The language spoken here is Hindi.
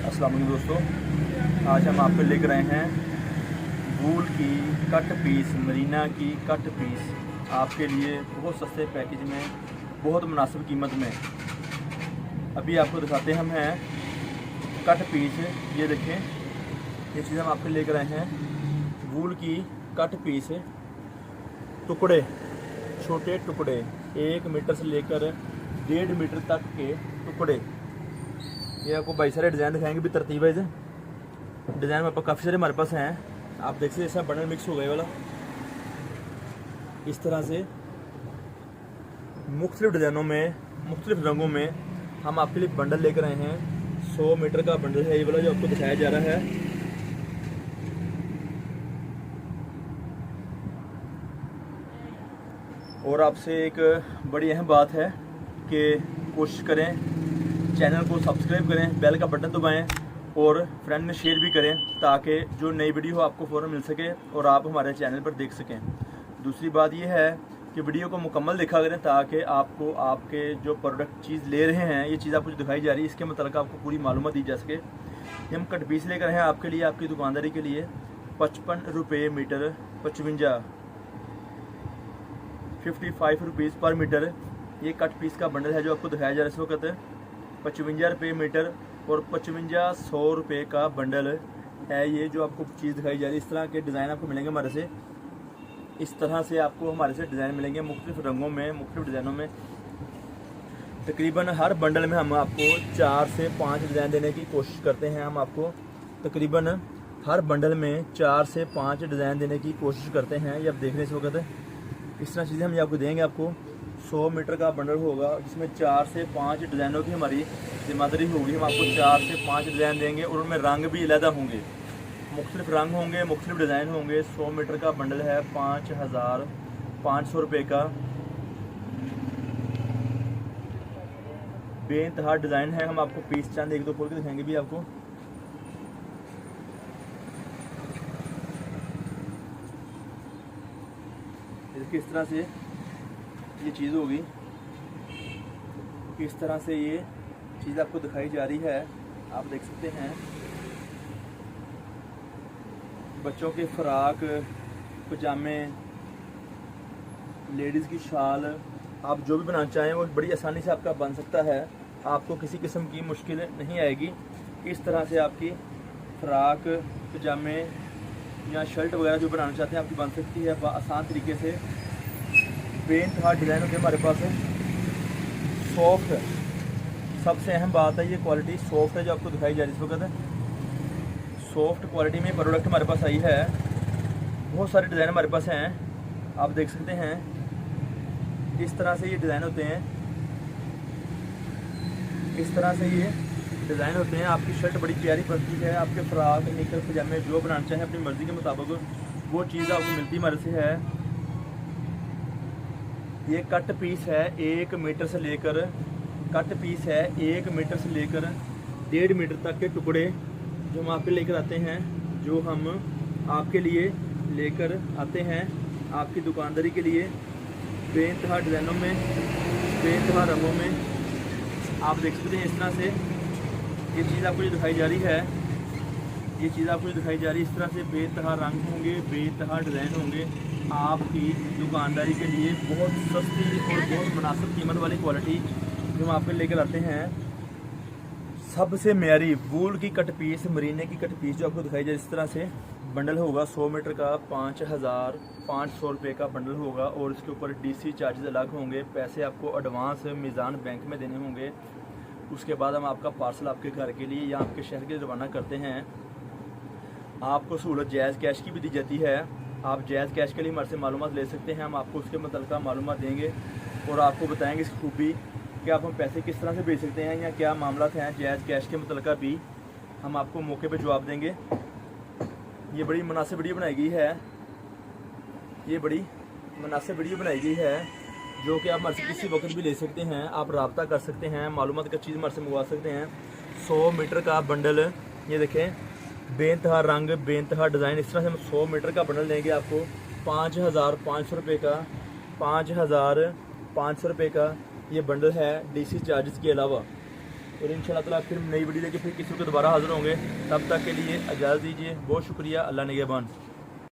अस्सलाम वालेकुम दोस्तों, आज हम आपको लेकर आए हैं वूल की कट पीस, मरीना की कट पीस आपके लिए बहुत सस्ते पैकेज में, बहुत मुनासिब कीमत में। अभी आपको दिखाते हम हैं कट पीस। ये देखें, ये चीज़ हम आपको लेकर आए हैं वूल की कट पीस। टुकड़े, छोटे टुकड़े, 1 मीटर से लेकर 1.5 मीटर तक के टुकड़े। ये आपको भाई सारे डिज़ाइन दिखाएंगे भी तरतीब है। डिज़ाइन में काफ़ी सारे हमारे पास हैं, आप देख सकते हैं। जैसा बंडल मिक्स हो गए वाला, इस तरह से मुख्तलिफ डिज़ाइनों में, मुख्तलिफ रंगों में हम आपके लिए बंडल लेकर आए हैं। 100 मीटर का बंडल है ये वाला जो आपको दिखाया जा रहा है। और आपसे एक बड़ी अहम बात है कि कोशिश करें चैनल को सब्सक्राइब करें, बेल का बटन दबाएं और फ्रेंड में शेयर भी करें ताकि जो नई वीडियो आपको फ़ौरन मिल सके और आप हमारे चैनल पर देख सकें। दूसरी बात यह है कि वीडियो को मुकम्मल देखा करें ताकि आपको आपके जो प्रोडक्ट चीज़ ले रहे हैं, ये चीज़ आपको जो दिखाई जा रही है, इसके मतलब आपको पूरी मालूमात दी जा सके। ये हम कट पीस लेकर हैं आपके लिए, आपकी दुकानदारी के लिए। 55 रुपये मीटर, 55 रुपीज़ पर मीटर ये कट पीस का बंडल है जो आपको दिखाया जा रहा है इस वक्त। 55 रुपये मीटर और 5500 रुपये का बंडल है ये जो आपको चीज़ दिखाई जा रही है। इस तरह के डिज़ाइन आपको मिलेंगे हमारे से, इस तरह से आपको हमारे से डिज़ाइन मिलेंगे मुख्तलिफ रंगों में, मुख्तलिफ डिज़ाइनों में। तकरीबन हर बंडल में हम आपको 4 से 5 डिज़ाइन देने की कोशिश करते हैं। हम आपको तकरीबन हर बंडल में 4 से 5 डिज़ाइन देने की कोशिश करते हैं। ये आप देख रहे हैं इस वक्त, इस तरह चीज़ें हम ये आपको देंगे। आपको 100 मीटर का बंडल होगा जिसमें 4 से 5 डिज़ाइनों की हमारी जिम्मेदारी होगी। हम आपको 4 से 5 डिज़ाइन देंगे और उनमें रंग भी अलहदा होंगे, मुख्तलिफ रंग होंगे, मुख्तलिफ डिज़ाइन होंगे। 100 मीटर का बंडल है 5500 रुपये का। बेइंतहा डिज़ाइन है। हम आपको पीस चंद एक दो खोल के दिखाएंगे भी आपको। किस तरह से ये चीज़ होगी, किस तरह से ये चीज़ आपको दिखाई जा रही है, आप देख सकते हैं। बच्चों के फ़राक, पजामे, लेडीज़ की शाल, आप जो भी बनाना चाहें वो बड़ी आसानी से आपका बन सकता है। आपको किसी किस्म की मुश्किल नहीं आएगी। इस तरह से आपकी फ़राक, पजामे या शर्ट वगैरह जो बनाना चाहते हैं आपकी बन सकती है आसान तरीके से। बेइंतहा डिज़ाइन होते हैं हमारे पास है। सॉफ्ट, सबसे अहम बात है ये क्वालिटी सॉफ्ट है जो आपको दिखाई जा रही है इस वक्त। सॉफ्ट क्वालिटी में प्रोडक्ट हमारे पास आई है। बहुत सारे डिज़ाइन हमारे पास हैं, आप देख सकते हैं। इस तरह से ये डिज़ाइन होते हैं, इस तरह से ये डिज़ाइन होते हैं। आपकी शर्ट बड़ी प्यारी बनती है। आपके फ़राक, निकर, पजामे जो बनाना चाहें अपनी मर्ज़ी के मुताबिक वो चीज़ आपको मिलती हमारे से है। ये कट पीस है 1 मीटर से लेकर, कट पीस है 1 मीटर से लेकर 1.5 मीटर तक के टुकड़े जो हम आपके लेकर आते हैं, जो हम आपके लिए लेकर आते हैं आपकी दुकानदारी के लिए। बेइंतहा डिज़ाइनों में, बेइंतहा रंगों में आप देख सकते हैं। इस तरह से ये चीज़ आपको जो दिखाई जा रही है, ये चीज़ आपको जो दिखाई जा रही है, इस तरह से बेइंतहा रंग होंगे, बेइंतहा डिज़ाइन होंगे। आपकी दुकानदारी के लिए बहुत सस्ती और बहुत मुनासिब कीमत वाली क्वालिटी जो हम आपको लेकर आते हैं। सबसे म्यारी वूल की कट पीस, मरीने की कट पीस जो आपको दिखाई जाए। इस तरह से बंडल होगा 100 मीटर का, 5500 रुपये का बंडल होगा। और इसके ऊपर डीसी चार्जेस अलग होंगे। पैसे आपको एडवांस मीज़ान बैंक में देने होंगे। उसके बाद हम आपका पार्सल आपके घर के लिए या आपके शहर के लिए रवाना करते हैं। आपको सहूलत जायज़ कैश की भी दी जाती है। आप जायज़ कैश के लिए हमारे से मालूमात ले सकते हैं। हम आपको उसके मतलब मालूमात देंगे और आपको बताएंगे इसकी खूबी कि आप हम पैसे किस तरह से भेज सकते हैं या क्या मामला हैं। जायज़ कैश के मतलब भी हम आपको मौके पे जवाब देंगे। ये बड़ी मुनासिब वीडियो बनाई गई है, ये बड़ी मुनासिब वीडियो बनाई गई है जो कि आप हमारे से किसी वक्त भी ले सकते हैं। आप रब्ता कर सकते हैं, मालूमात का चीज़ हमारे से मंगवा सकते हैं। 100 मीटर का बंडल, ये देखें, बेइंतहा रंग, बेइंतहा डिज़ाइन। इस तरह से हम 100 मीटर का बंडल देंगे आपको 5500 रुपये का। 5500 रुपये का ये बंडल है डीसी चार्जेस के अलावा। और इंशाल्लाह ताला फिर नई वीडियो लेके फिर किसी को दोबारा हाजिर होंगे। तब तक के लिए इजाज़त दीजिए। बहुत शुक्रिया। अल्लाह निगहबान।